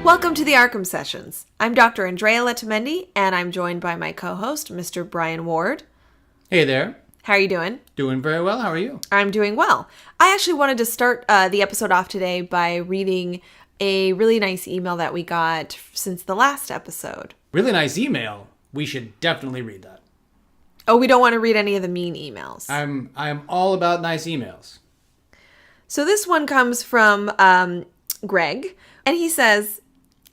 Welcome to the ARKHAM Sessions. I'm Dr. Andrea Letamendi, and I'm joined by my co-host, Mr. Brian Ward. Hey there. How are you doing? Doing very well. How are you? I'm doing well. I actually wanted to start the episode off today by reading a really nice email that we got since the last episode. Really nice email. We should definitely read that. Oh, we don't want to read any of the mean emails. I'm all about nice emails. So this one comes from Greg, and he says,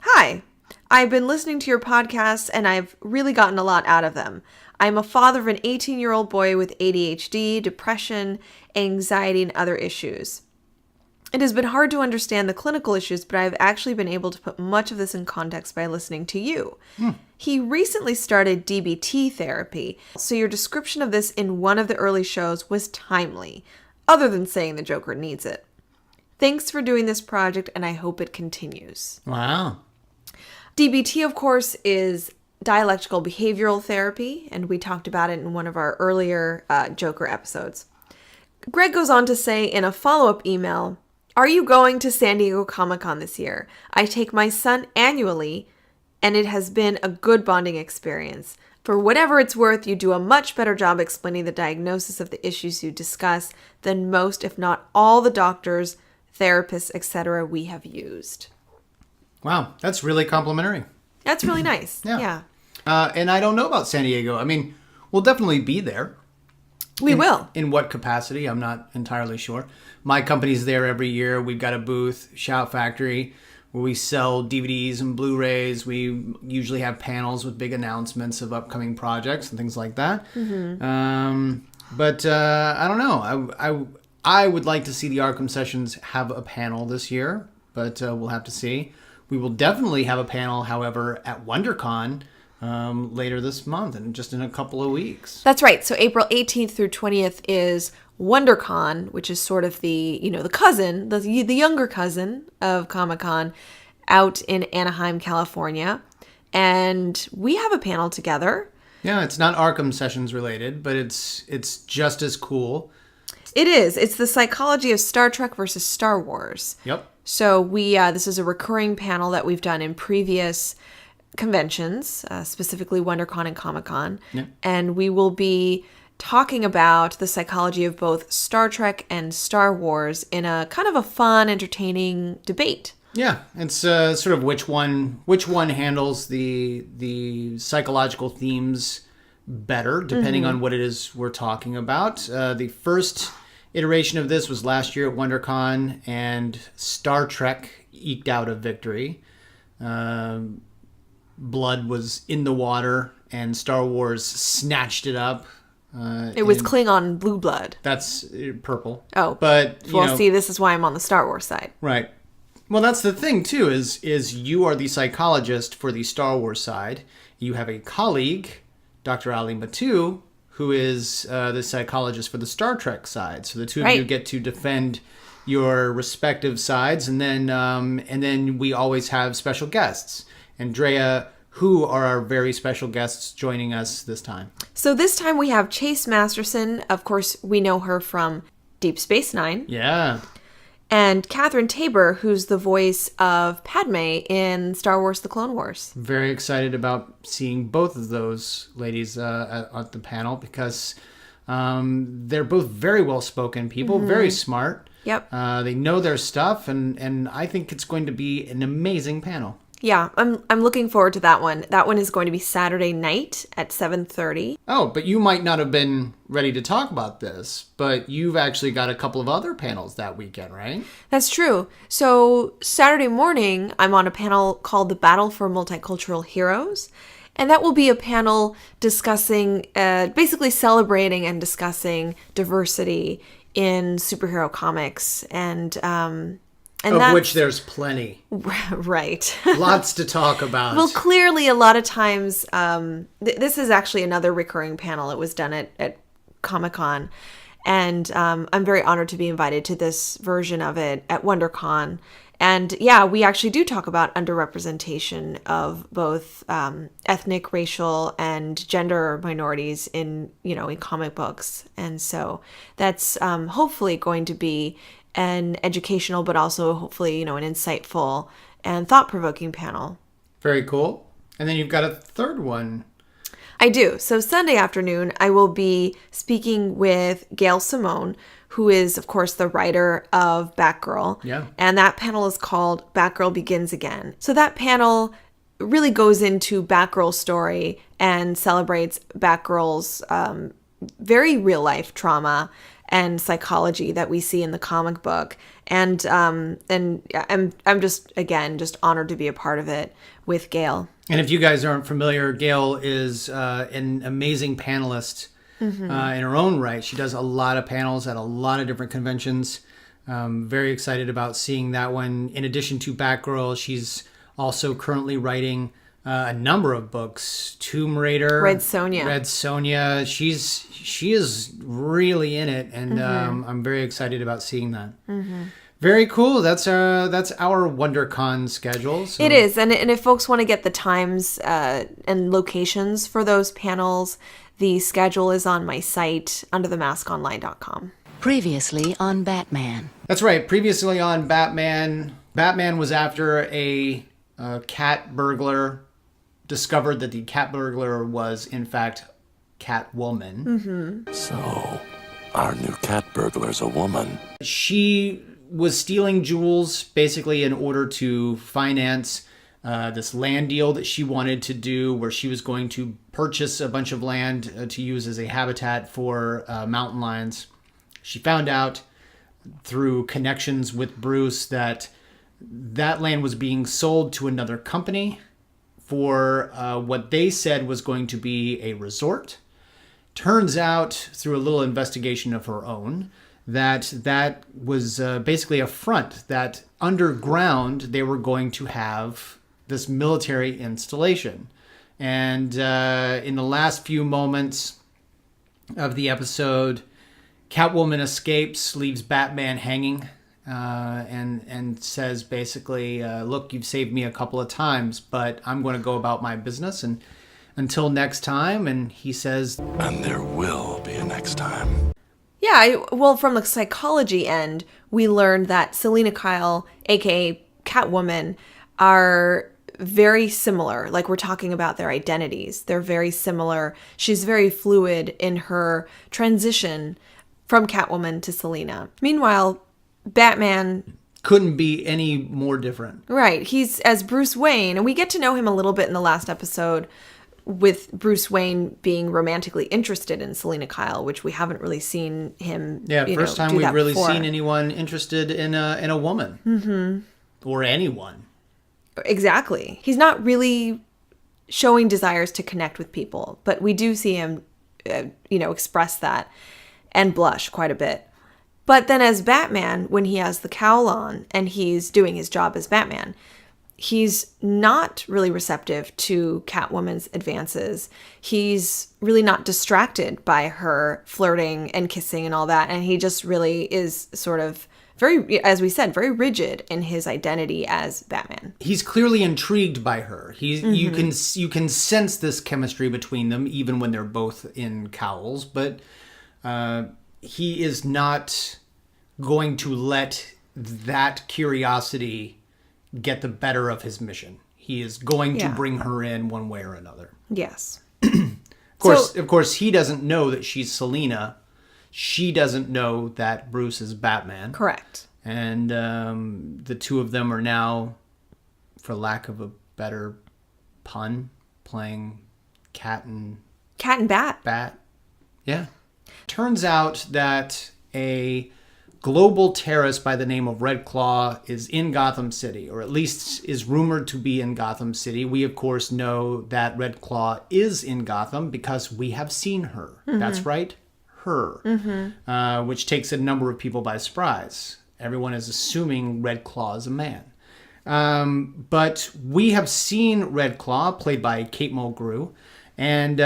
"Hi, I've been listening to your podcasts, and I've really gotten a lot out of them. I'm a father of an 18-year-old boy with ADHD, depression, anxiety, and other issues. It has been hard to understand the clinical issues, but I've actually been able to put much of this in context by listening to you. He recently started DBT therapy, so your description of this in one of the early shows was timely, other than saying the Joker needs it. Thanks for doing this project, and I hope it continues." Wow. DBT, of course, is dialectical behavioral therapy, and we talked about it in one of our earlier Joker episodes. Greg goes on to say in a follow-up email, "Are you going to San Diego Comic-Con this year? I take my son annually, and it has been a good bonding experience. For whatever it's worth, you do a much better job explaining the diagnosis of the issues you discuss than most, if not all, the doctors, therapists, etc. we have used." Wow. That's really complimentary. That's really nice. Yeah. And I don't know about San Diego. I mean, we'll definitely be there. We will. In what capacity? I'm not entirely sure. My company's there every year. We've got a booth, Shout Factory, where we sell DVDs and Blu-rays. We usually have panels with big announcements of upcoming projects and things like that. But I don't know. I would like to see the ARKHAM Sessions have a panel this year, but we'll have to see. We will definitely have a panel, however, at WonderCon later this month, and just in a couple of weeks. That's right. So April 18th through 20th is WonderCon, which is sort of the cousin, the younger cousin of Comic-Con, out in Anaheim, California. And we have a panel together. Yeah, it's not ARKHAM Sessions related, but it's just as cool. It is. It's the psychology of Star Trek versus Star Wars. Yep. So this is a recurring panel that we've done in previous conventions, specifically WonderCon and Comic-Con. Yep. And we will be talking about the psychology of both Star Trek and Star Wars in a kind of a fun, entertaining debate. Yeah, it's sort of which one handles the psychological themes better, depending on what it is we're talking about. The first iteration of this was last year at WonderCon, and Star Trek eked out a victory. Blood was in the water, and Star Wars snatched it up. It was Klingon blue blood. That's purple. Oh, but see, this is why I'm on the Star Wars side. Right. Well, that's the thing too. Is you are the psychologist for the Star Wars side. You have a colleague, Dr. Ali Matu, who is the psychologist for the Star Trek side. So the two of you get to defend your respective sides, and then we always have special guests. Andrea, who are our very special guests joining us this time? So this time we have Chase Masterson. Of course, we know her from Deep Space Nine. Yeah. And Catherine Tabor, who's the voice of Padme in Star Wars: The Clone Wars. Very excited about seeing both of those ladies at the panel, because they're both very well-spoken people, very smart. Yep. They know their stuff, and I think it's going to be an amazing panel. Yeah, I'm looking forward to that one. That one is going to be Saturday night at 7:30. Oh, but you might not have been ready to talk about this, but you've actually got a couple of other panels that weekend, right? That's true. So Saturday morning, I'm on a panel called The Battle for Multicultural Heroes. And that will be a panel discussing, basically celebrating and discussing diversity in superhero comics, and of which there's plenty. Right. Lots to talk about. Well, clearly a lot of times, this is actually another recurring panel. It was done at Comic-Con. And I'm very honored to be invited to this version of it at WonderCon. And yeah, we actually do talk about underrepresentation of both ethnic, racial, and gender minorities in comic books. And so that's hopefully going to be an educational, but also hopefully, an insightful and thought-provoking panel. Very cool. And then you've got a third one. I do. So Sunday afternoon, I will be speaking with Gail Simone, who is, of course, the writer of Batgirl. Yeah. And that panel is called Batgirl Begins Again. So that panel really goes into Batgirl's story and celebrates Batgirl's very real-life trauma and psychology that we see in the comic book. And I'm just honored to be a part of it with Gail. And if you guys aren't familiar, Gail is an amazing panelist in her own right. She does a lot of panels at a lot of different conventions. Very excited about seeing that one. In addition to Batgirl, she's also currently writing a number of books. Tomb Raider, Red Sonja. She is really in it, and I'm very excited about seeing that. Very cool. That's our WonderCon schedule. So. It is, and if folks want to get the times and locations for those panels, the schedule is on my site under themaskonline.com. Previously on Batman. That's right. Previously on Batman, Batman was after a cat burglar, discovered that the cat burglar was in fact Catwoman. So, our new cat burglar's a woman. She was stealing jewels basically in order to finance this land deal that she wanted to do, where she was going to purchase a bunch of land to use as a habitat for mountain lions. She found out through connections with Bruce that land was being sold to another company for what they said was going to be a resort. Turns out, through a little investigation of her own, that was basically a front, that underground they were going to have this military installation. And in the last few moments of the episode, Catwoman escapes, leaves Batman hanging, and says basically, look, you've saved me a couple of times, but I'm going to go about my business, and until next time. And he says, and there will be a next time. Yeah, well, from the psychology end, we learned that Selina Kyle, aka Catwoman, are very similar. Like, we're talking about their identities. They're very similar. She's very fluid in her transition from Catwoman to Selina. Meanwhile, Batman couldn't be any more different. Right. He's as Bruce Wayne, and we get to know him a little bit in the last episode with Bruce Wayne being romantically interested in Selina Kyle, which we haven't really seen him. Yeah, first time we've really before. seen anyone interested in a woman, or anyone. Exactly. He's not really showing desires to connect with people, but we do see him, express that and blush quite a bit. But then as Batman, when he has the cowl on and he's doing his job as Batman, he's not really receptive to Catwoman's advances. He's really not distracted by her flirting and kissing and all that. And he just really is sort of very, as we said, very rigid in his identity as Batman. He's clearly intrigued by her. You can sense this chemistry between them, even when they're both in cowls. But he is not going to let that curiosity get the better of his mission. He is going to bring her in one way or another. Yes. Of course, he doesn't know that she's Selina. She doesn't know that Bruce is Batman. Correct. And the two of them are now, for lack of a better pun, playing cat and bat. Yeah. Turns out that a global terrorist by the name of Red Claw is in Gotham City, or at least is rumored to be in Gotham City. We, of course, know that Red Claw is in Gotham because we have seen her. That's right, her. Which takes a number of people by surprise. Everyone is assuming Red Claw is a man. But we have seen Red Claw, played by Kate Mulgrew. And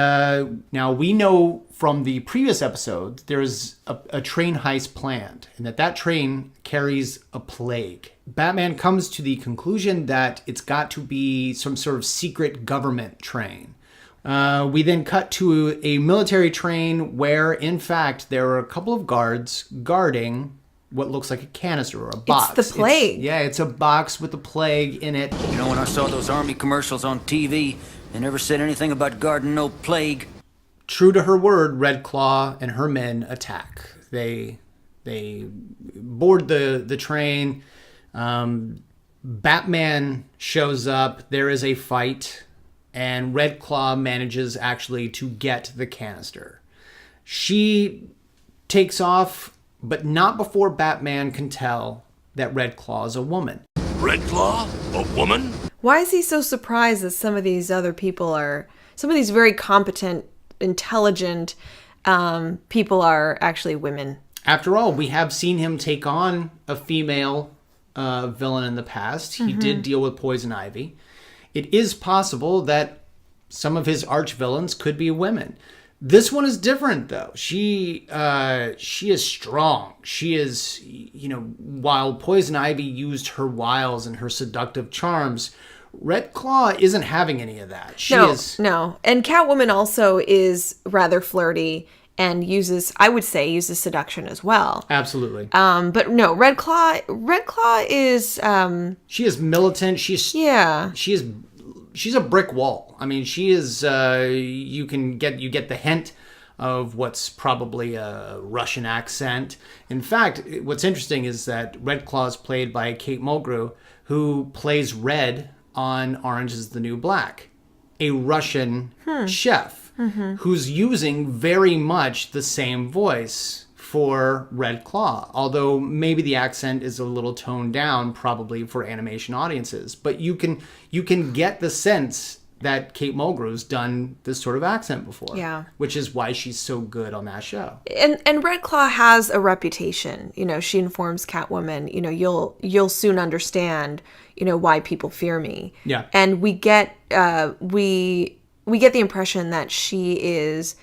now we know from the previous episode there's a train heist planned, and that train carries a plague. Batman comes to the conclusion that it's got to be some sort of secret government train. We then cut to a military train where, in fact, there are a couple of guards guarding what looks like a canister or a box. It's the plague. It's a box with the plague in it. You know, when I saw those army commercials on TV, they never said anything about guarding no plague. True to her word, Red Claw and her men attack. They board the train. Batman shows up. There is a fight, and Red Claw manages actually to get the canister. She takes off, but not before Batman can tell that Red Claw is a woman. Red Claw? A woman? Why is he so surprised that some of these very competent, intelligent people are actually women? After all, we have seen him take on a female villain in the past. He did deal with Poison Ivy. It is possible that some of his arch villains could be women. This one is different, though. She is strong. She is, while Poison Ivy used her wiles and her seductive charms, Red Claw isn't having any of that. No. And Catwoman also is rather flirty and uses seduction as well. Absolutely. But no, Red Claw is she is militant. She's a brick wall. I mean, she is you get the hint of what's probably a Russian accent. In fact, what's interesting is that Red Claw is played by Kate Mulgrew, who plays Red on Orange is the New Black, a Russian chef who's using very much the same voice for Red Claw, although maybe the accent is a little toned down, probably for animation audiences. But you can get the sense that Kate Mulgrew's done this sort of accent before. Yeah. Which is why she's so good on that show. And Red Claw has a reputation. She informs Catwoman, you'll soon understand, why people fear me. Yeah. And we get the impression that she is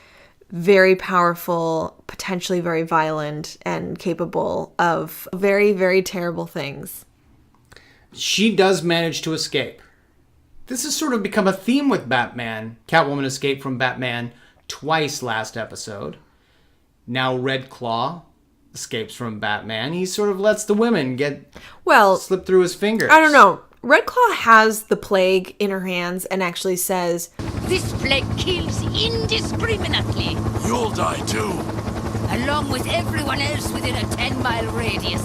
very powerful, potentially very violent, and capable of very, very terrible things. She does manage to escape. This has sort of become a theme with Batman. Catwoman escaped from Batman twice last episode. Now Red Claw escapes from Batman. He sort of lets the women slip through his fingers. I don't know. Red Claw has the plague in her hands and actually says, "This plague kills indiscriminately, You'll die too. along with everyone else within a 10-mile radius.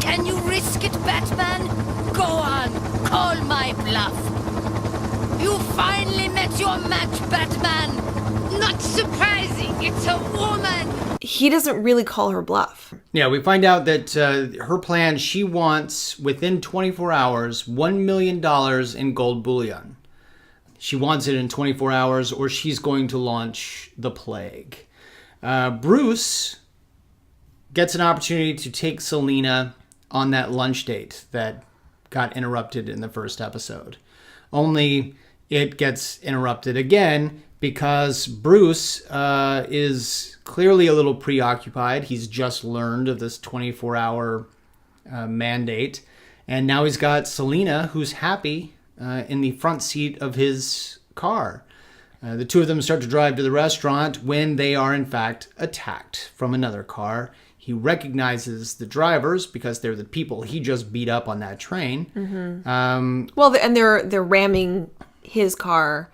Can you risk it, Batman? Go on, call my bluff. You finally met your match, Batman. Not surprising, it's a woman." he doesn't really call her bluff. Yeah, we find out that her plan, she wants, within 24 hours, $1 million in gold bullion. She wants it in 24 hours or she's going to launch the plague. Bruce gets an opportunity to take Selina on that lunch date that got interrupted in the first episode. Only it gets interrupted again because Bruce is clearly a little preoccupied. He's just learned of this 24-hour mandate. And now he's got Selina, who's happy, in the front seat of his car. The two of them start to drive to the restaurant when they are, in fact, attacked from another car. He recognizes the drivers because they're the people he just beat up on that train. Mm-hmm. Well, and they're ramming his car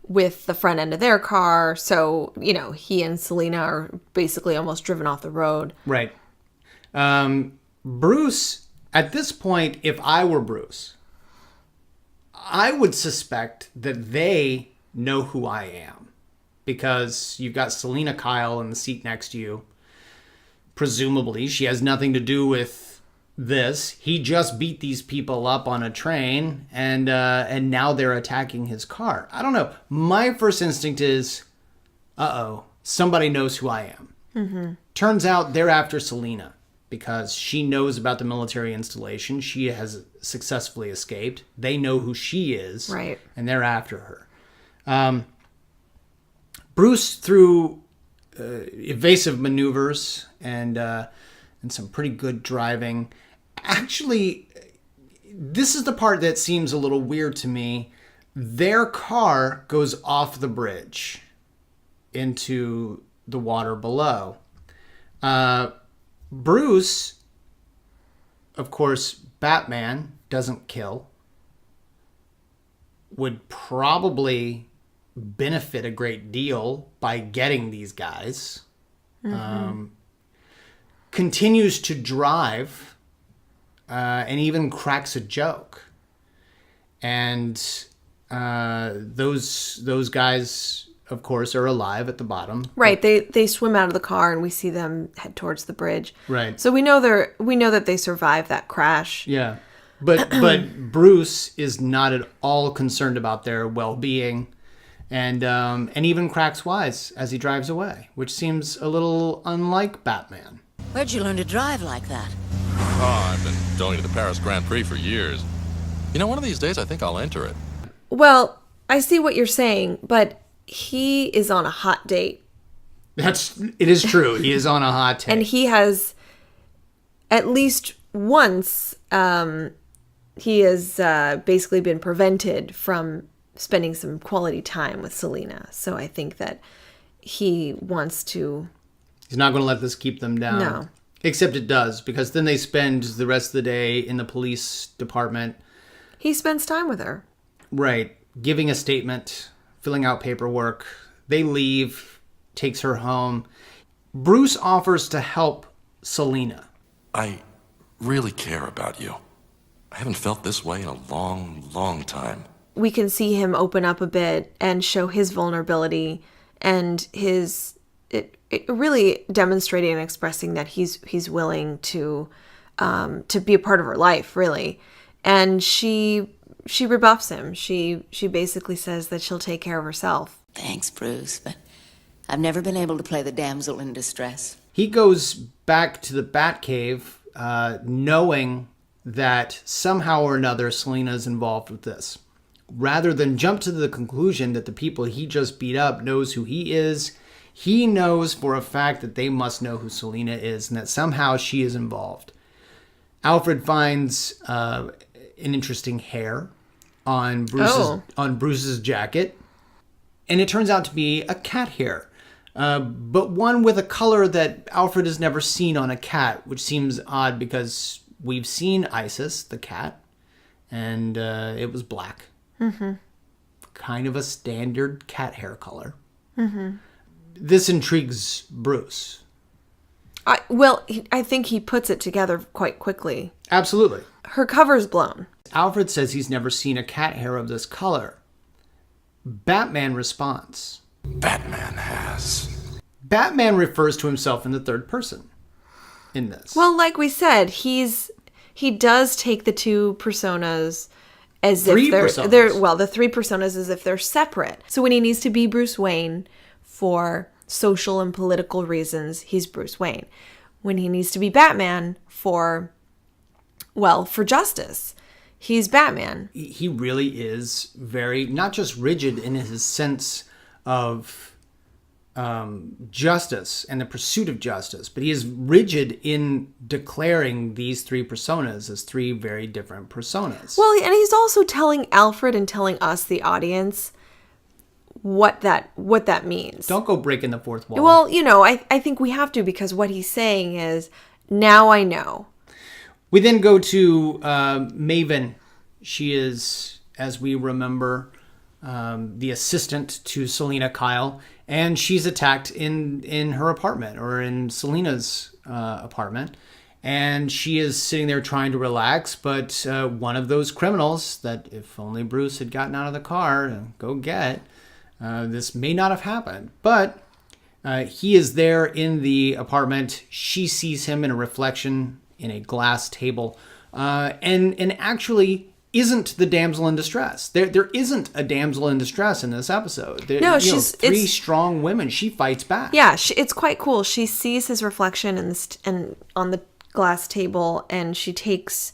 with the front end of their car. So, he and Selina are basically almost driven off the road. Right. Bruce, at this point, if I were Bruce, I would suspect that they know who I am because you've got Selina Kyle in the seat next to you. Presumably, she has nothing to do with this. He just beat these people up on a train, and now they're attacking his car. I don't know. My first instinct is, somebody knows who I am. Mm-hmm. Turns out they're after Selina because she knows about the military installation. She has successfully escaped. They know who she is, right? And they're after her. Bruce, through evasive maneuvers and some pretty good driving. Actually, this is the part that seems a little weird to me. Their car goes off the bridge into the water below. Bruce of course, Batman doesn't kill, would probably benefit a great deal by getting these guys, continues to drive, and even cracks a joke. And those guys, of course, are alive at the bottom. Right. They swim out of the car and we see them head towards the bridge. Right. So we know that they survived that crash. Yeah. But Bruce is not at all concerned about their well-being, and even cracks wise as he drives away, which seems a little unlike Batman. Where'd you learn to drive like that? Oh, I've been going to the Paris Grand Prix for years. You know, one of these days I think I'll enter it. Well, I see what you're saying, but he is on a hot date. It is true. He is on a hot take. And he has at least once he has basically been prevented from spending some quality time with Selena. So I think that he wants to... He's not going to let this keep them down. No. Except it does, because then they spend the rest of the day in the police department. He spends time with her. Right. Giving a statement, filling out paperwork. They leave, takes her home. Bruce offers to help Selena. I really care about you. I haven't felt this way in a long, long time. We can see him open up a bit and show his vulnerability and it really demonstrating and expressing that he's willing to be a part of her life, really. And she rebuffs him. She basically says that she'll take care of herself. Thanks, Bruce, but I've never been able to play the damsel in distress. He goes back to the Batcave knowing that somehow or another Selena's involved with this. Rather than jump to the conclusion that the people he just beat up knows who he is, he knows for a fact that they must know who Selena is and that somehow she is involved. Alfred finds an interesting hair on Bruce's jacket, and it turns out to be a cat hair, but one with a color that Alfred has never seen on a cat, which seems odd because we've seen Isis, the cat, and it was black. Mm-hmm. Kind of a standard cat hair color. Mm-hmm. This intrigues Bruce. I think he puts it together quite quickly. Absolutely. Her cover's blown. Alfred says he's never seen a cat hair of this color. Batman responds. Batman has. Batman refers to himself in the third person in this. Well, like we said, he does take the two personas as Three if they're personas. the three personas as if they're separate. So when he needs to be Bruce Wayne for social and political reasons, he's Bruce Wayne. When he needs to be Batman for justice, he's Batman. He really is very, not just rigid in his sense of justice and the pursuit of justice, but he is rigid in declaring these three personas as three very different personas. Well, and he's also telling Alfred and telling us, the audience, what that means. Don't go breaking the fourth wall. Well, I think we have to, because what he's saying is, now I know. We then go to Maven. She is, as we remember, the assistant to Selena Kyle, and she's attacked in her apartment, or in Selena's apartment, and she is sitting there trying to relax, but one of those criminals that if only Bruce had gotten out of the car to go get, this may not have happened. But he is there in the apartment. She sees him in a reflection in a glass table, and actually isn't the damsel in distress. There isn't a damsel in distress in this episode. She's three strong women. She fights back. Yeah, it's quite cool. She sees his reflection and on the glass table, and she takes,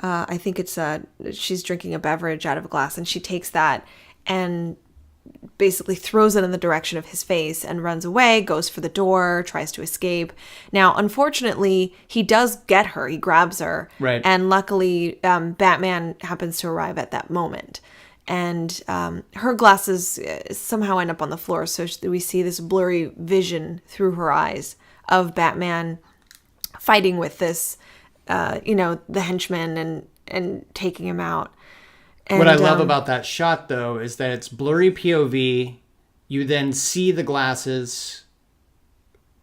I think it's she's drinking a beverage out of a glass, and she takes that and basically throws it in the direction of his face and runs away, goes for the door, tries to escape. Now, unfortunately, he does get her. He grabs her. Right. And luckily, Batman happens to arrive at that moment. And her glasses somehow end up on the floor, so we see this blurry vision through her eyes of Batman fighting with this the henchman and taking him out. And, what I love about that shot, though, is that it's blurry POV. You then see the glasses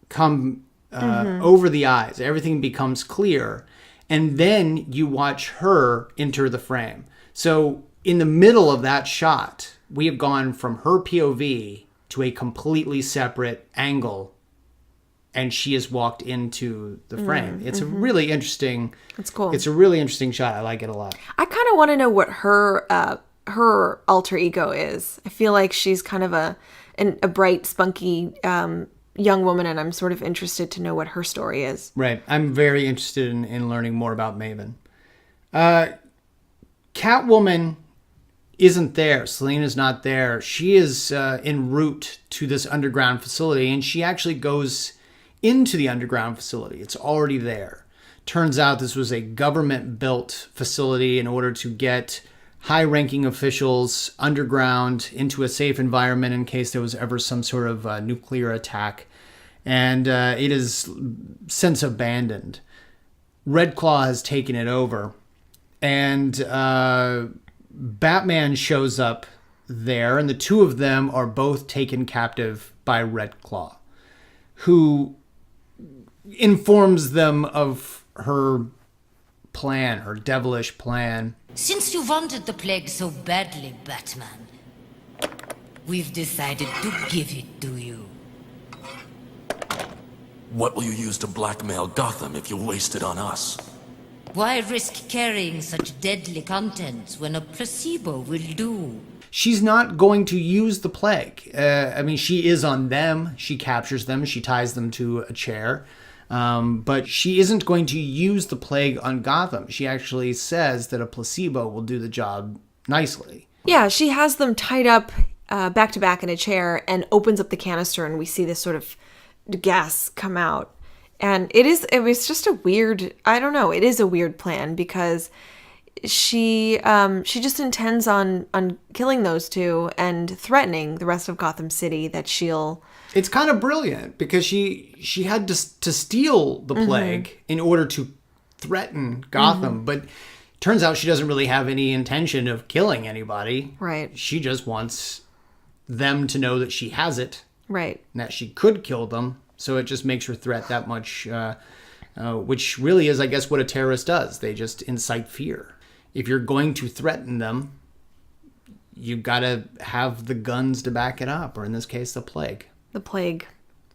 come over the eyes. Everything becomes clear. And then you watch her enter the frame. So in the middle of that shot, we have gone from her POV to a completely separate angle, and she has walked into the frame. It's a really interesting... That's cool. It's a really interesting shot. I like it a lot. I kind of want to know what her alter ego is. I feel like she's kind of a bright, spunky young woman, and I'm sort of interested to know what her story is. Right. I'm very interested in learning more about Maven. Catwoman isn't there. Selina's not there. She is en route to this underground facility, and she actually goes into the underground facility. It's already there. Turns out this was a government-built facility in order to get high-ranking officials underground into a safe environment in case there was ever some sort of nuclear attack. And it is since abandoned. Red Claw has taken it over. And Batman shows up there, and the two of them are both taken captive by Red Claw, who informs them of her plan, her devilish plan. Since you wanted the plague so badly, Batman, we've decided to give it to you. What will you use to blackmail Gotham if you waste it on us? Why risk carrying such deadly contents when a placebo will do? She's not going to use the plague. She is on them. She captures them. She ties them to a chair. But she isn't going to use the plague on Gotham. She actually says that a placebo will do the job nicely. Yeah, she has them tied up back to back in a chair and opens up the canister, and we see this sort of gas come out. And it was just a weird, I don't know, it is a weird plan because she just intends on killing those two and threatening the rest of Gotham City that she'll... It's kind of brilliant because she had to steal the plague in order to threaten Gotham, but turns out she doesn't really have any intention of killing anybody. Right. She just wants them to know that she has it. Right. And that she could kill them. So it just makes her threat that much, which really is, I guess, what a terrorist does. They just incite fear. If you're going to threaten them, you've got to have the guns to back it up, or in this case, the plague. The plague.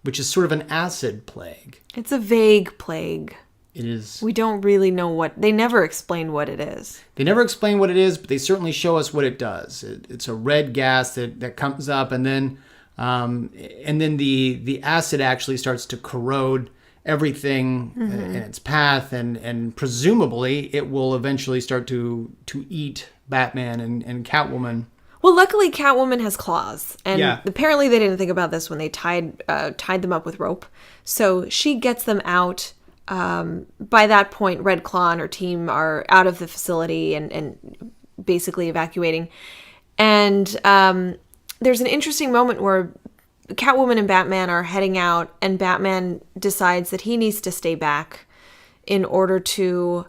Which is sort of an acid plague. It's a vague plague. It is. We don't really know what... They never explain what it is. They never explain what it is, but they certainly show us what it does. It's a red gas that comes up, and then the acid actually starts to corrode everything in its path, and presumably it will eventually start to eat Batman and Catwoman. Well, luckily Catwoman has claws, and Yeah. apparently they didn't think about this when they tied them up with rope. So she gets them out. By that point, Red Claw and her team are out of the facility and basically evacuating. And there's an interesting moment where Catwoman and Batman are heading out, and Batman decides that he needs to stay back in order to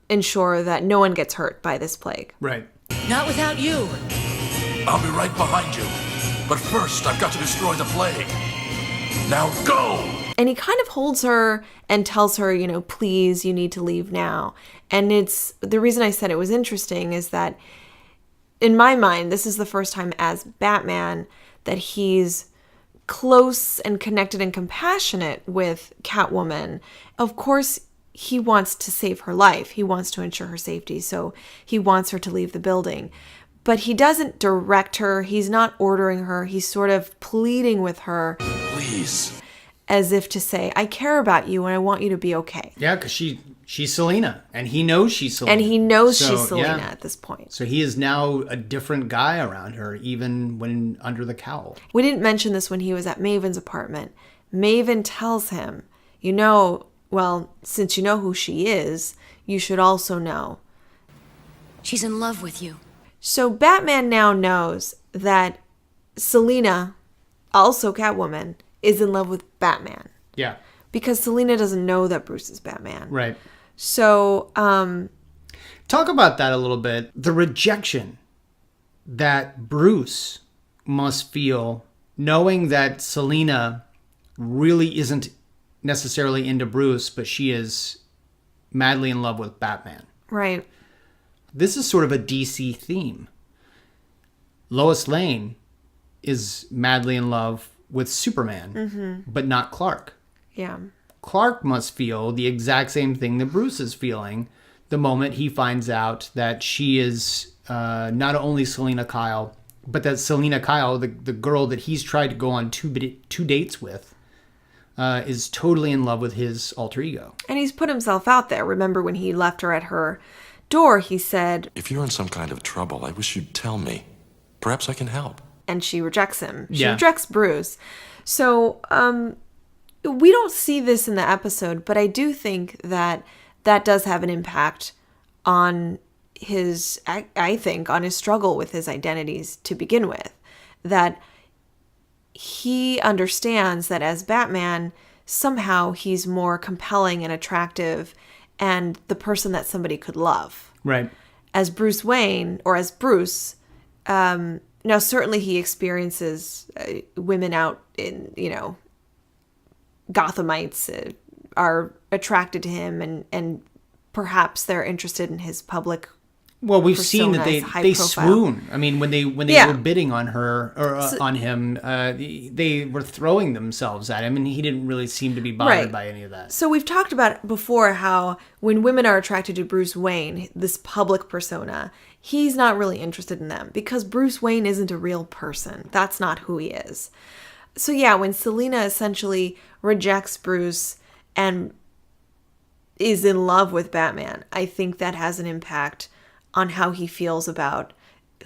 ensure that no one gets hurt by this plague. Right. Not without you. I'll be right behind you. But first, I've got to destroy the plague. Now go! And he kind of holds her and tells her, please, you need to leave now. And it's the reason I said it was interesting is that in my mind, this is the first time as Batman that he's close and connected and compassionate with Catwoman. Of course, he wants to save her life. He wants to ensure her safety. So he wants her to leave the building. But he doesn't direct her. He's not ordering her. He's sort of pleading with her. Please. As if to say, I care about you and I want you to be okay. Yeah, because she's Selina, and he knows she's Selina. And he knows she's Selina at this point. So he is now a different guy around her, even when under the cowl. We didn't mention this when he was at Maven's apartment. Maven tells him, since you know who she is, you should also know. She's in love with you. So Batman now knows that Selina, also Catwoman, is in love with Batman. Yeah. Because Selina doesn't know that Bruce is Batman. Right. So, Talk about that a little bit. The rejection that Bruce must feel, knowing that Selina really isn't necessarily into Bruce, but she is madly in love with Batman. right. This is sort of a DC theme. Lois Lane is madly in love with Superman, but not Clark. Yeah. Clark must feel the exact same thing that Bruce is feeling the moment he finds out that she is not only Selina Kyle, but that Selina Kyle, the girl that he's tried to go on two dates with, is totally in love with his alter ego. And he's put himself out there. Remember when he left her at her door, he said, If you're in some kind of trouble, I wish you'd tell me. Perhaps I can help. and she rejects him. She Yeah. rejects Bruce. So, we don't see this in the episode, but I do think that that does have an impact on his, I think, on his struggle with his identities to begin with. That he understands that as Batman, somehow he's more compelling and attractive and the person that somebody could love. Right. As Bruce Wayne, or as Bruce, now certainly he experiences women out in, Gothamites are attracted to him and perhaps they're interested in his public. Well, we've seen that persona is high they profile. swoon. I mean, when they Yeah. were bidding on her or on him, they were throwing themselves at him, and he didn't really seem to be bothered Right. by any of that. So we've talked about before how when women are attracted to Bruce Wayne, this public persona, he's not really interested in them because Bruce Wayne isn't a real person. That's not who he is. So yeah, when Selina essentially rejects Bruce and is in love with Batman, I think that has an impact on how he feels about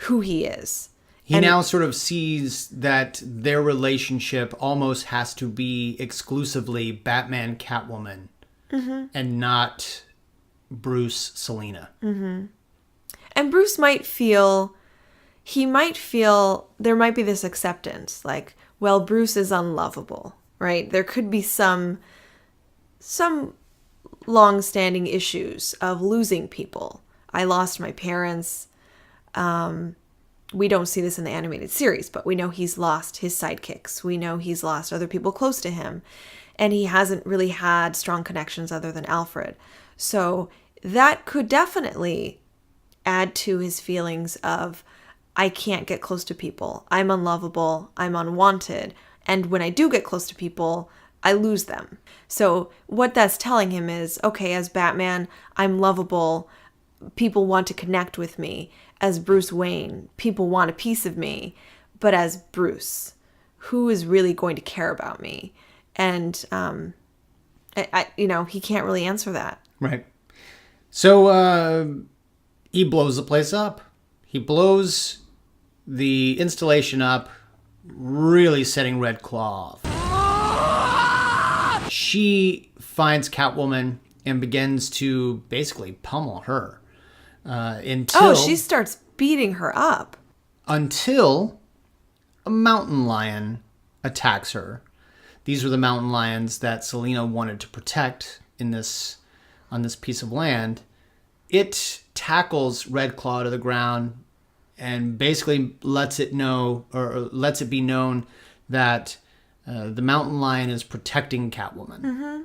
who he is. He now sort of sees that their relationship almost has to be exclusively Batman Catwoman and not Bruce Selina. And Bruce might feel there might be this acceptance, like, well, Bruce is unlovable, right? There could be some long-standing issues of losing people. I lost my parents. We don't see this in the animated series, but we know he's lost his sidekicks. We know he's lost other people close to him. And he hasn't really had strong connections other than Alfred. So that could definitely add to his feelings of, I can't get close to people. I'm unlovable. I'm unwanted. And when I do get close to people, I lose them. So what that's telling him is, okay, as Batman, I'm lovable. People want to connect with me. As Bruce Wayne, people want a piece of me. But as Bruce, who is really going to care about me? And, he can't really answer that. Right. So he blows the place up. He blows the installation up, really setting Red Claw off. She finds Catwoman and begins to basically pummel her. She starts beating her up. Until a mountain lion attacks her. These were the mountain lions that Selina wanted to protect on this piece of land. It tackles Red Claw to the ground and basically lets it be known that the mountain lion is protecting Catwoman.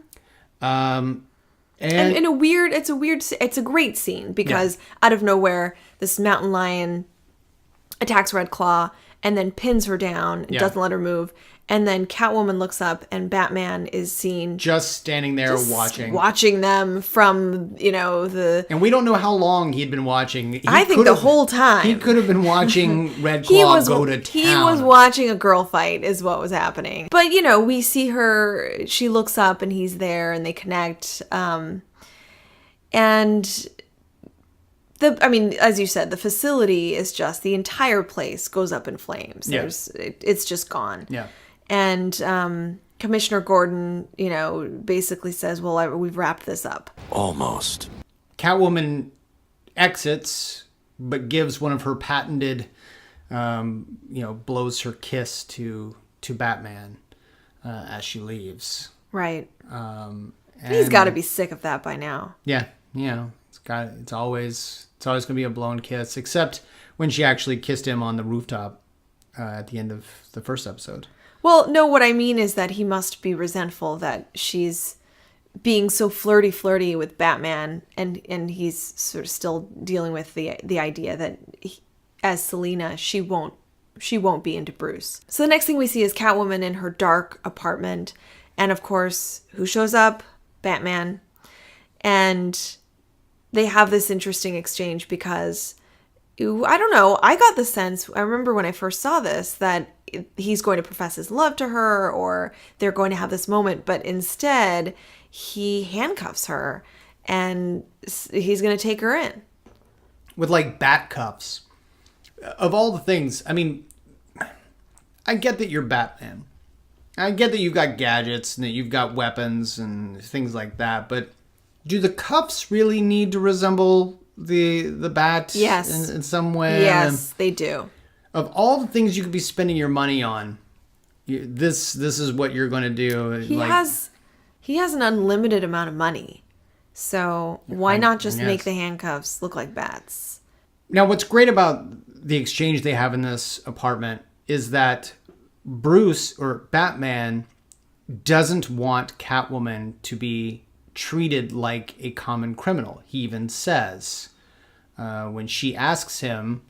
And It's a great scene because out of nowhere, this mountain lion attacks Red Claw and then pins her down and doesn't let her move. And then Catwoman looks up and Batman is seen just standing there watching them from, And we don't know how long he'd been watching. I think the whole time. He could have been watching Red Claw go to town. He was watching a girl fight is what was happening. But, we see her, she looks up and he's there and they connect. And as you said, the facility is just, the entire place goes up in flames. Yeah. It's just gone. Yeah. And Commissioner Gordon, basically says, well, we've wrapped this up. Almost. Catwoman exits, but gives one of her patented, blows her kiss to Batman as she leaves. Right. And He's got to be sick of that by now. Yeah, it's always going to be a blown kiss, except when she actually kissed him on the rooftop at the end of the first episode. Well, no, what I mean is that he must be resentful that she's being so flirty with Batman, and he's sort of still dealing with the idea that as Selina, she won't be into Bruce. So the next thing we see is Catwoman in her dark apartment, and of course, who shows up? Batman. And they have this interesting exchange because, I don't know, I got the sense, I remember when I first saw this, that he's going to profess his love to her, or they're going to have this moment, but instead he handcuffs her and he's going to take her in. With like bat cuffs. Of all the things, I mean, I get that you're Batman. I get that you've got gadgets and that you've got weapons and things like that, but do the cuffs really need to resemble the bat? Yes. In some way? Yes, they do. Of all the things you could be spending your money on, this is what you're going to do. He has an unlimited amount of money, so why not just make the handcuffs look like bats? Now, what's great about the exchange they have in this apartment is that Bruce, or Batman, doesn't want Catwoman to be treated like a common criminal. He even says, when she asks him,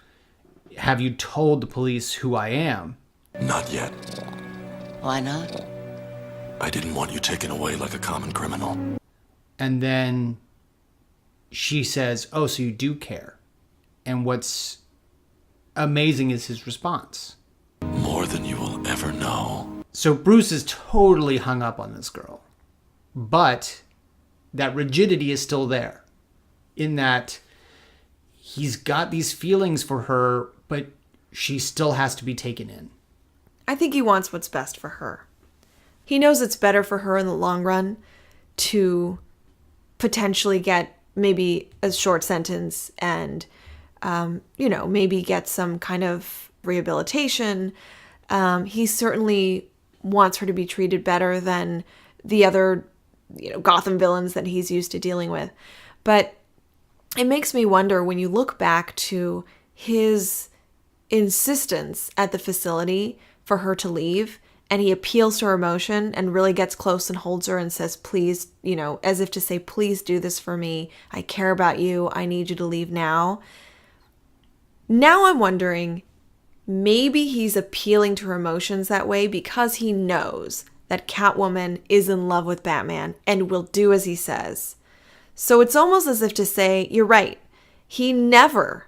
"Have you told the police who I am?" Not yet. Why not? I didn't want you taken away like a common criminal. And then she says, "Oh, so you do care." And what's amazing is his response. More than you will ever know. So Bruce is totally hung up on this girl. But that rigidity is still there. In that he's got these feelings for her, but she still has to be taken in. I think he wants what's best for her. He knows it's better for her in the long run to potentially get maybe a short sentence and, maybe get some kind of rehabilitation. He certainly wants her to be treated better than the other, Gotham villains that he's used to dealing with. But it makes me wonder, when you look back to his insistence at the facility for her to leave, and he appeals to her emotion and really gets close and holds her and says, please, as if to say, please do this for me. I care about you. I need you to leave now. Now I'm wondering, maybe he's appealing to her emotions that way because he knows that Catwoman is in love with Batman and will do as he says. So it's almost as if to say, you're right. He never,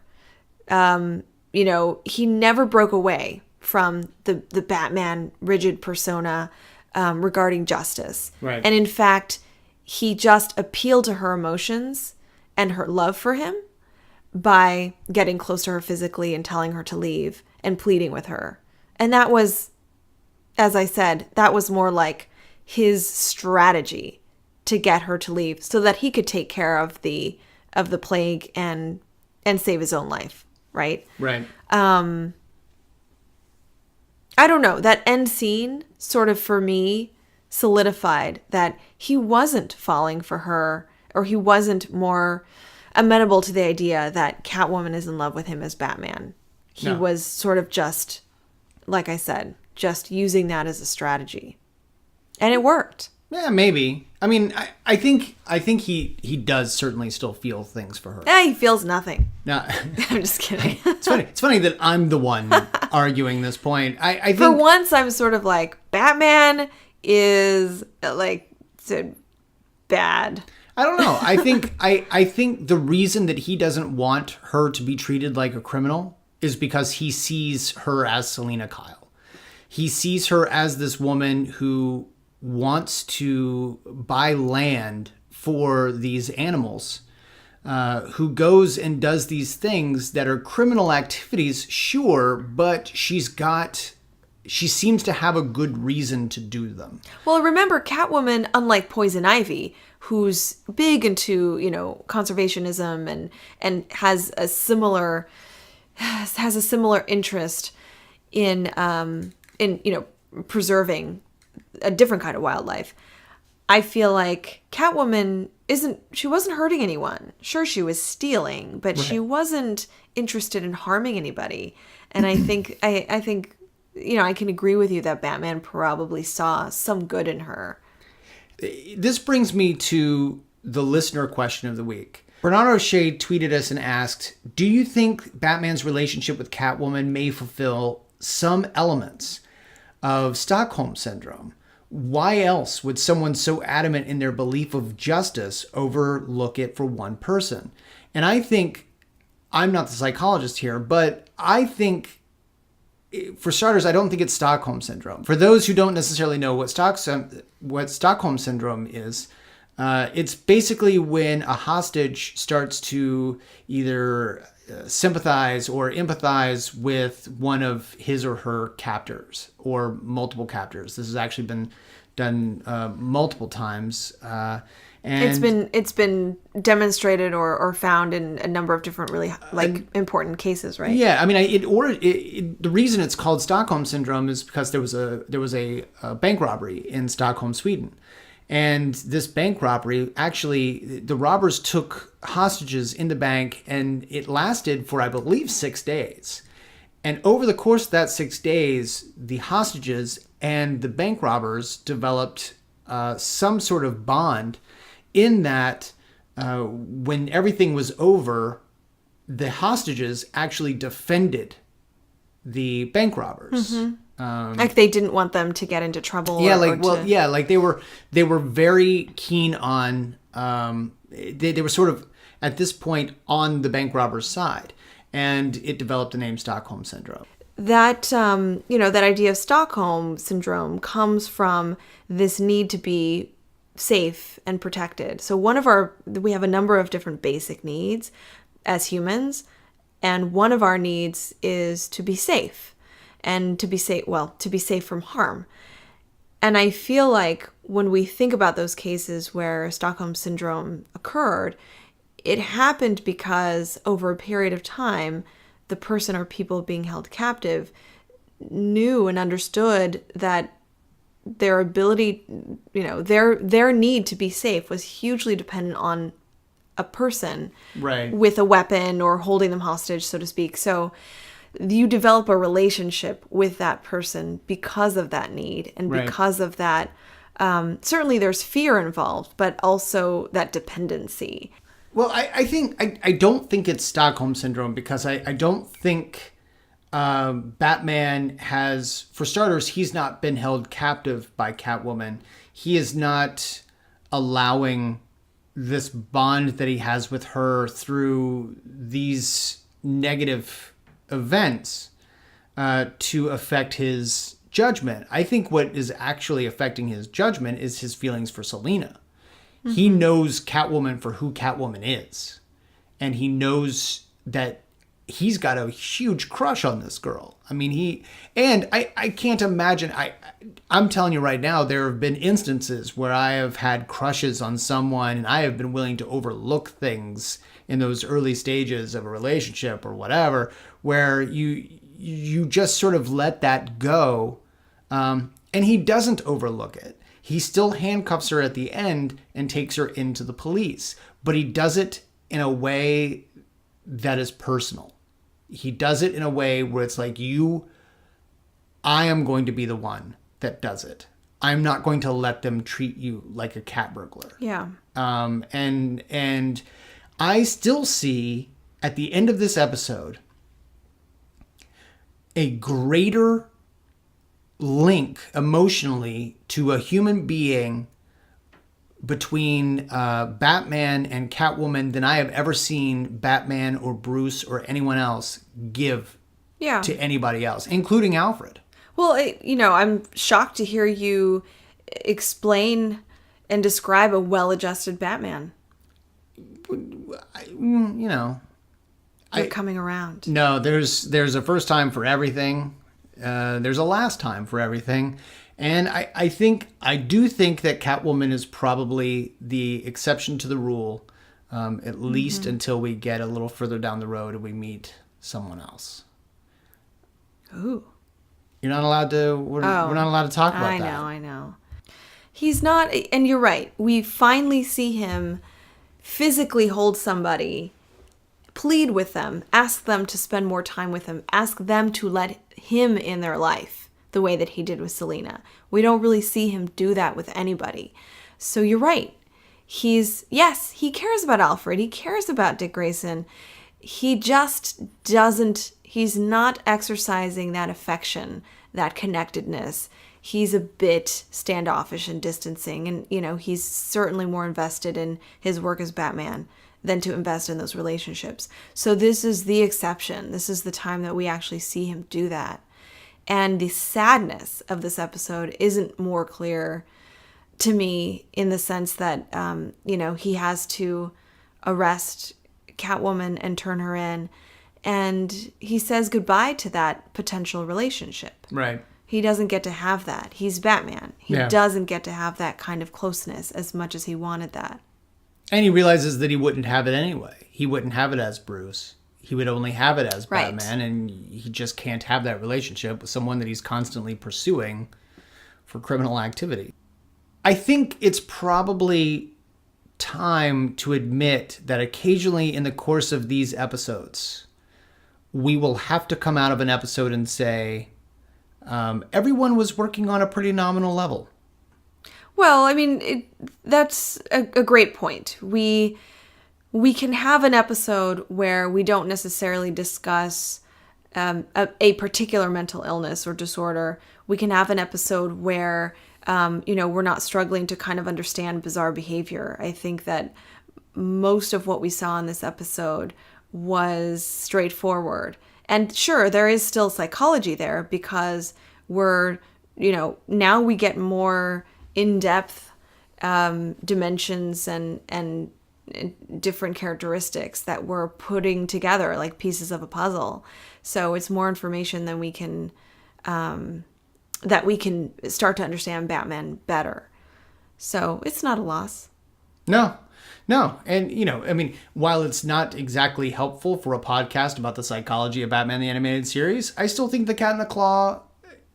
he never broke away from the Batman rigid persona regarding justice. Right. And in fact, he just appealed to her emotions and her love for him by getting close to her physically and telling her to leave and pleading with her. And that was, as I said, that was more like his strategy to get her to leave so that he could take care of the plague and save his own life, right? Right. I don't know. That end scene sort of, for me, solidified that he wasn't falling for her, or he wasn't more amenable to the idea that Catwoman is in love with him as Batman. He was sort of just, like I said, just using that as a strategy. And it worked. Yeah, maybe. I mean, I think he does certainly still feel things for her. He feels nothing. No. I'm just kidding. It's funny that I'm the one arguing this point. I think for once I'm sort of like, Batman is like so bad. I don't know. I think the reason that he doesn't want her to be treated like a criminal is because he sees her as Selina Kyle. He sees her as this woman who wants to buy land for these animals, who goes and does these things that are criminal activities, sure, but she seems to have a good reason to do them. Well, remember, Catwoman, unlike Poison Ivy, who's big into, conservationism and has a similar interest in preserving a different kind of wildlife. I feel like Catwoman she wasn't hurting anyone. Sure, she was stealing, but she wasn't interested in harming anybody. And I think I think I can agree with you that Batman probably saw some good in her. This brings me to the listener question of the week. Bernardo O'Shea tweeted us and asked, do you think Batman's relationship with Catwoman may fulfill some elements of Stockholm Syndrome? Why else would someone so adamant in their belief of justice overlook it for one person? And I think, I'm not the psychologist here, but I think, for starters, I don't think it's Stockholm Syndrome. For those who don't necessarily know what Stockholm Syndrome is, it's basically when a hostage starts to either sympathize or empathize with one of his or her captors or multiple captors. This has actually been done multiple times. And it's been demonstrated or found in a number of different really important cases, right? Yeah, I mean, the reason it's called Stockholm Syndrome is because there was a bank robbery in Stockholm, Sweden. And this bank robbery, actually, the robbers took hostages in the bank, and it lasted for, I believe, 6 days. And over the course of that 6 days, the hostages and the bank robbers developed some sort of bond in that when everything was over, the hostages actually defended the bank robbers. Mm-hmm. Like they didn't want them to get into trouble. Yeah, like they were very keen on. They were sort of at this point on the bank robbers' side, and it developed the name Stockholm Syndrome. That that idea of Stockholm Syndrome comes from this need to be safe and protected. So we have a number of different basic needs as humans, and one of our needs is to be safe. And to be safe from harm. And I feel like when we think about those cases where Stockholm Syndrome occurred, it happened because over a period of time, the person or people being held captive knew and understood that their ability, their need to be safe was hugely dependent on a person with a weapon or holding them hostage, so to speak. So you develop a relationship with that person because of that need and because of that. Certainly there's fear involved, but also that dependency. Well, I don't think it's Stockholm Syndrome because I don't think Batman has, for starters, he's not been held captive by Catwoman. He is not allowing this bond that he has with her through these negative events to affect his judgment. I think what is actually affecting his judgment is his feelings for Selina. Mm-hmm. He knows Catwoman for who Catwoman is. And he knows that he's got a huge crush on this girl. I mean, I can't imagine, I'm telling you right now, there have been instances where I have had crushes on someone and I have been willing to overlook things in those early stages of a relationship or whatever, where you just sort of let that go. And he doesn't overlook it. He still handcuffs her at the end and takes her into the police, but he does it in a way that is personal. He does it in a way where it's like, I am going to be the one that does it. I'm not going to let them treat you like a cat burglar. Yeah. And I still see at the end of this episode a greater link emotionally to a human being between Batman and Catwoman than I have ever seen Batman or Bruce or anyone else give to anybody else, including Alfred. Well, I'm shocked to hear you explain and describe a well-adjusted Batman. You're coming around. No, there's a first time for everything. There's a last time for everything. And I do think that Catwoman is probably the exception to the rule, at least until we get a little further down the road and we meet someone else. Ooh. You're not allowed to. We're not allowed to talk about that. I know. He's not, and you're right. We finally see him physically hold somebody, plead with them, ask them to spend more time with him, ask them to let him in their life the way that he did with Selena. We don't really see him do that with anybody. So you're right. He cares about Alfred. He cares about Dick Grayson. He just doesn't, he's not exercising that affection, that connectedness. He's a bit standoffish and distancing. And, he's certainly more invested in his work as Batman than to invest in those relationships. So this is the exception. This is the time that we actually see him do that. And the sadness of this episode isn't more clear to me in the sense that, he has to arrest Catwoman and turn her in. And he says goodbye to that potential relationship. Right. He doesn't get to have that. He's Batman. He doesn't get to have that kind of closeness as much as he wanted that. And he realizes that he wouldn't have it anyway. He wouldn't have it as Bruce. He would only have it as Batman, and he just can't have that relationship with someone that he's constantly pursuing for criminal activity. I think it's probably time to admit that occasionally in the course of these episodes, we will have to come out of an episode and say, everyone was working on a pretty nominal level. Well, I mean, that's a great point. We can have an episode where we don't necessarily discuss a particular mental illness or disorder. We can have an episode where, we're not struggling to kind of understand bizarre behavior. I think that most of what we saw in this episode was straightforward. And sure, there is still psychology there because now we get more in-depth dimensions and different characteristics that we're putting together like pieces of a puzzle. So it's more information than we can start to understand Batman better. So it's not a loss. No. And, while it's not exactly helpful for a podcast about the psychology of Batman the Animated Series, I still think The Cat in the Claw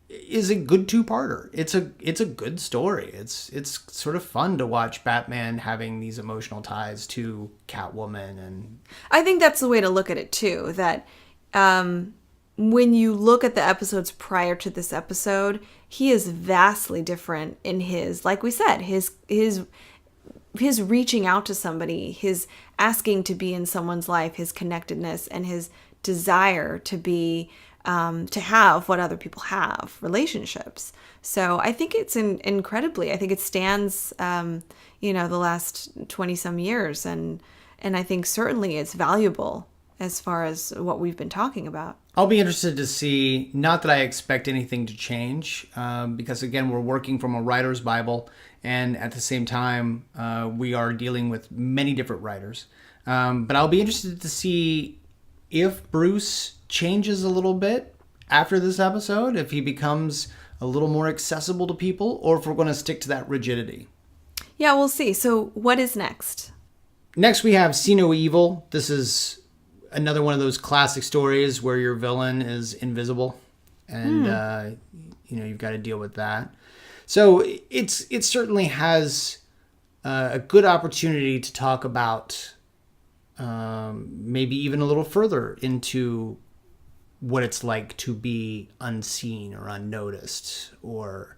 is a good two-parter. It's a good story. It's sort of fun to watch Batman having these emotional ties to Catwoman. And I think that's the way to look at it, too, that when you look at the episodes prior to this episode, he is vastly different in his, like we said, his reaching out to somebody, his asking to be in someone's life, his connectedness, and his desire to be, to have what other people have, relationships. So I think it's I think it stands, the last 20 some years. And I think certainly it's valuable as far as what we've been talking about. I'll be interested to see, not that I expect anything to change, because again, we're working from a writer's Bible, and at the same time, we are dealing with many different writers. But I'll be interested to see if Bruce changes a little bit after this episode, if he becomes a little more accessible to people, or if we're going to stick to that rigidity. Yeah, we'll see. So what is next? Next, we have See No Evil. This is another one of those classic stories where your villain is invisible, and you've got to deal with that. So it certainly has a good opportunity to talk about maybe even a little further into what it's like to be unseen or unnoticed or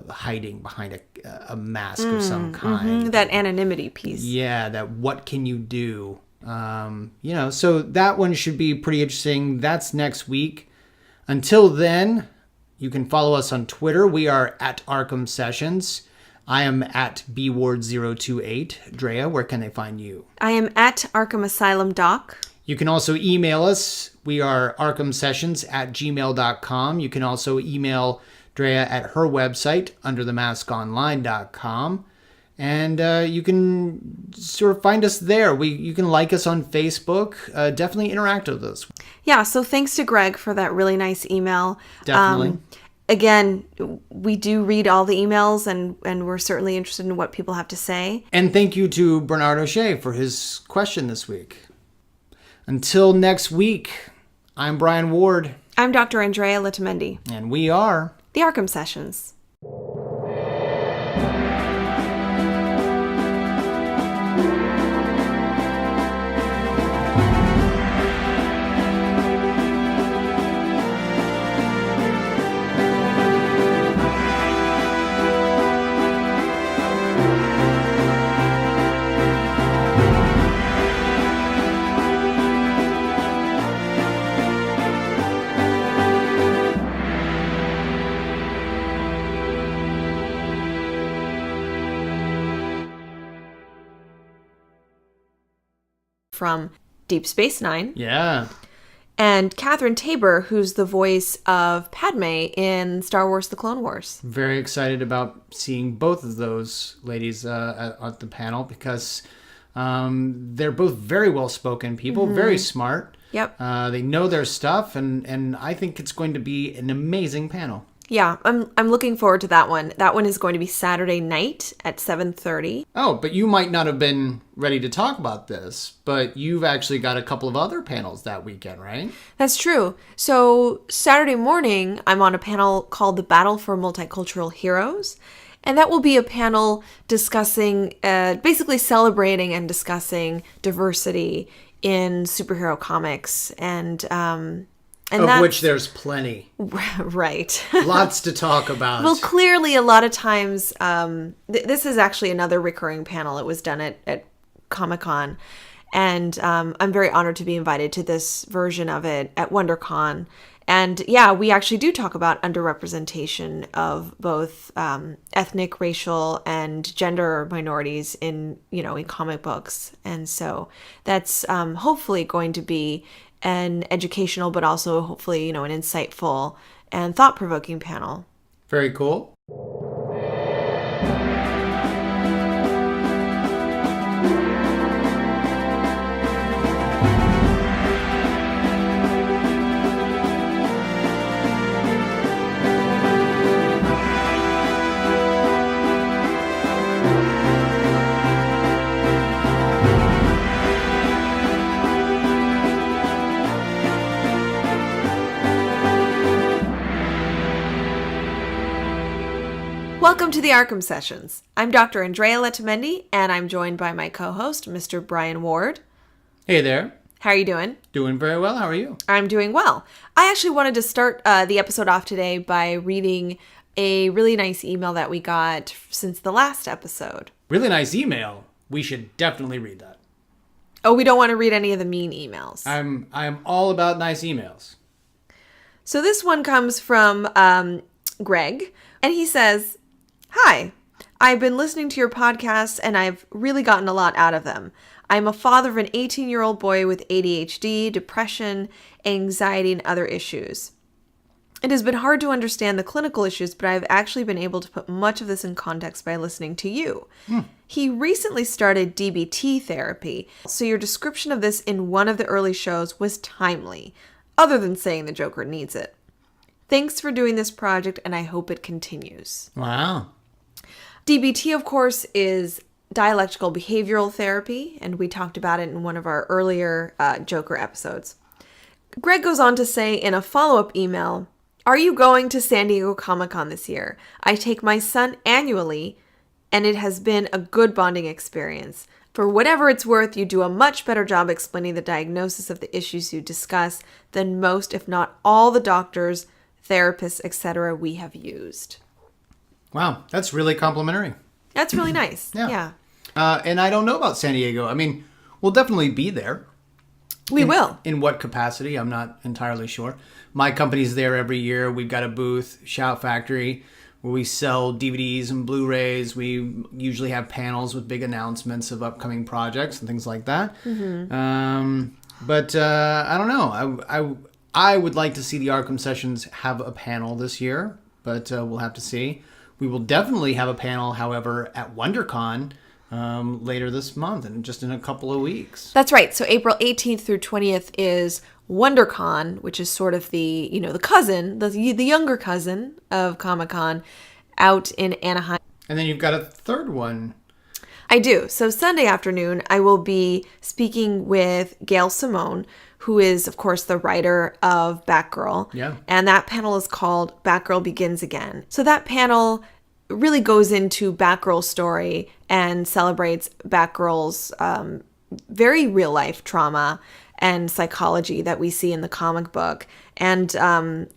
hiding behind a mask of some kind. Mm-hmm. That anonymity piece. Yeah, that what can you do? So that one should be pretty interesting. That's next week. Until then, you can follow us on Twitter. We are at ARKHAM Sessions. I am at bward028. Drea, where can they find you? I am at Arkham Asylum Doc. You can also email us. We are arkhamsessions@gmail.com. You can also email Drea at her website, underthemaskonline.com. And you can sort of find us there. You can like us on Facebook. Definitely interact with us. Yeah, so thanks to Greg for that really nice email. Definitely. Again, we do read all the emails, and we're certainly interested in what people have to say. And thank you to Bernard O'Shea for his question this week. Until next week, I'm Brian Ward. I'm Dr. Andrea Letamendi. And we are the ARKHAM Sessions. from Deep Space Nine. Yeah. And Catherine Tabor, who's the voice of Padme in Star Wars The Clone Wars. Very excited about seeing both of those ladies at the panel because they're both very well-spoken people, very smart. Yep. They know their stuff, and I think it's going to be an amazing panel. Yeah, I'm looking forward to that one. That one is going to be Saturday night at 7:30. Oh, but you might not have been ready to talk about this, but you've actually got a couple of other panels that weekend, right? That's true. So Saturday morning, I'm on a panel called The Battle for Multicultural Heroes. And that will be a panel discussing, basically celebrating and discussing diversity in superhero comics. And of which there's plenty. Right. Lots to talk about. Well, clearly a lot of times, this is actually another recurring panel. It was done at Comic-Con. And I'm very honored to be invited to this version of it at WonderCon. And yeah, we actually do talk about underrepresentation of both ethnic, racial, and gender minorities in comic books. And so that's hopefully going to be an educational, but also hopefully, an insightful and thought-provoking panel. Very cool. Welcome to the ARKHAM Sessions. I'm Dr. Andrea Letamendi, and I'm joined by my co-host, Mr. Brian Ward. Hey there. How are you doing? Doing very well. How are you? I'm doing well. I actually wanted to start the episode off today by reading a really nice email that we got since the last episode. Really nice email. We should definitely read that. Oh, we don't want to read any of the mean emails. I'm all about nice emails. So this one comes from Greg, and he says, "Hi, I've been listening to your podcasts and I've really gotten a lot out of them. I'm a father of an 18-year-old boy with ADHD, depression, anxiety, and other issues. It has been hard to understand the clinical issues, but I've actually been able to put much of this in context by listening to you. He recently started DBT therapy, so your description of this in one of the early shows was timely, other than saying the Joker needs it. Thanks for doing this project, and I hope it continues." Wow. DBT, of course, is dialectical behavioral therapy, and we talked about it in one of our earlier Joker episodes. Greg goes on to say in a follow-up email, "Are you going to San Diego Comic-Con this year? I take my son annually, and it has been a good bonding experience. For whatever it's worth, you do a much better job explaining the diagnosis of the issues you discuss than most, if not all, the doctors, therapists, etc. we have used." Wow. That's really complimentary. That's really nice. Yeah. And I don't know about San Diego. I mean, we'll definitely be there. We will. In what capacity? I'm not entirely sure. My company's there every year. We've got a booth, Shout Factory, where we sell DVDs and Blu-rays. We usually have panels with big announcements of upcoming projects and things like that. But I don't know. I would like to see the ARKHAM Sessions have a panel this year, but we'll have to see. We will definitely have a panel, however, at WonderCon later this month, and just in a couple of weeks. That's right. So April 18th through 20th is WonderCon, which is sort of the cousin, the younger cousin of Comic-Con, out in Anaheim. And then you've got a third one. I do. So Sunday afternoon, I will be speaking with Gail Simone, who is, of course, the writer of Batgirl. Yeah. And that panel is called Batgirl Begins Again. So that panel really goes into Batgirl's story and celebrates Batgirl's very real life trauma and psychology that we see in the comic book. And I'm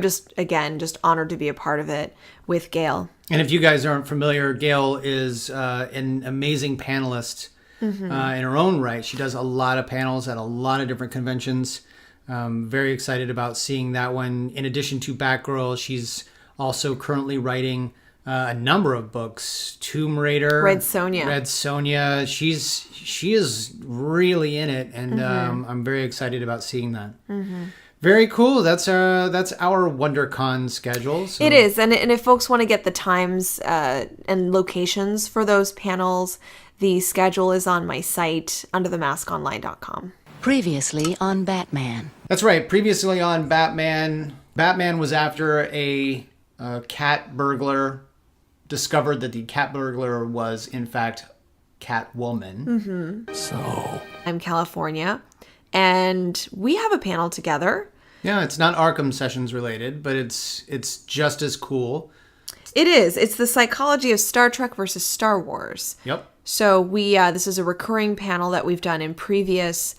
just honored to be a part of it with Gail. And if you guys aren't familiar, Gail is an amazing panelist in her own right. She does a lot of panels at a lot of different conventions. Very excited about seeing that one. In addition to Batgirl, she's also currently writing a number of books. Tomb Raider, Red Sonja. Red Sonja. She is really in it, and I'm very excited about seeing that. Very cool. That's our WonderCon schedule. So. It is, and if folks want to get the times and locations for those panels, the schedule is on my site under themaskonline.com. Previously on Batman. That's right. Previously on Batman, Batman was after a cat burglar, discovered that the cat burglar was in fact Catwoman. So, I'm California, and we have a panel together. Yeah, it's not ARKHAM Sessions related, but it's just as cool. It is. It's the psychology of Star Trek versus Star Wars. Yep. So this is a recurring panel that we've done in previous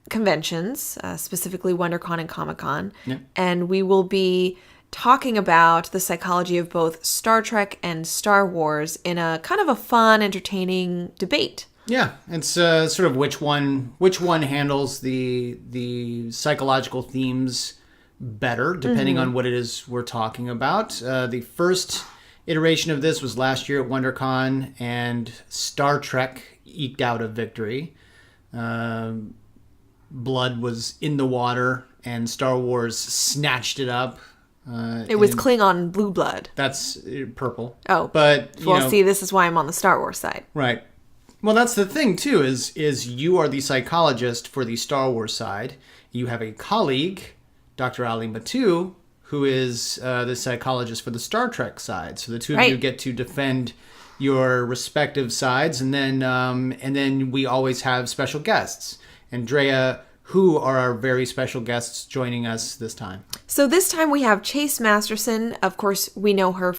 conventions, specifically WonderCon and Comic-Con. Yep. And we will be talking about the psychology of both Star Trek and Star Wars in a kind of a fun, entertaining debate. Yeah, it's sort of which one handles the psychological themes better, depending on what it is we're talking about. The first iteration of this was last year at WonderCon, and Star Trek eked out a victory. Blood was in the water, and Star Wars snatched it up. It was Klingon blue blood. That's purple. Oh, but see, this is why I'm on the Star Wars side. Right. Well, that's the thing too. Is you are the psychologist for the Star Wars side. You have a colleague, Dr. Ali Matu, who is the psychologist for the Star Trek side. So the two of you get to defend your respective sides, and then we always have special guests. Andrea, who are our very special guests joining us this time? So this time we have Chase Masterson. Of course, we know her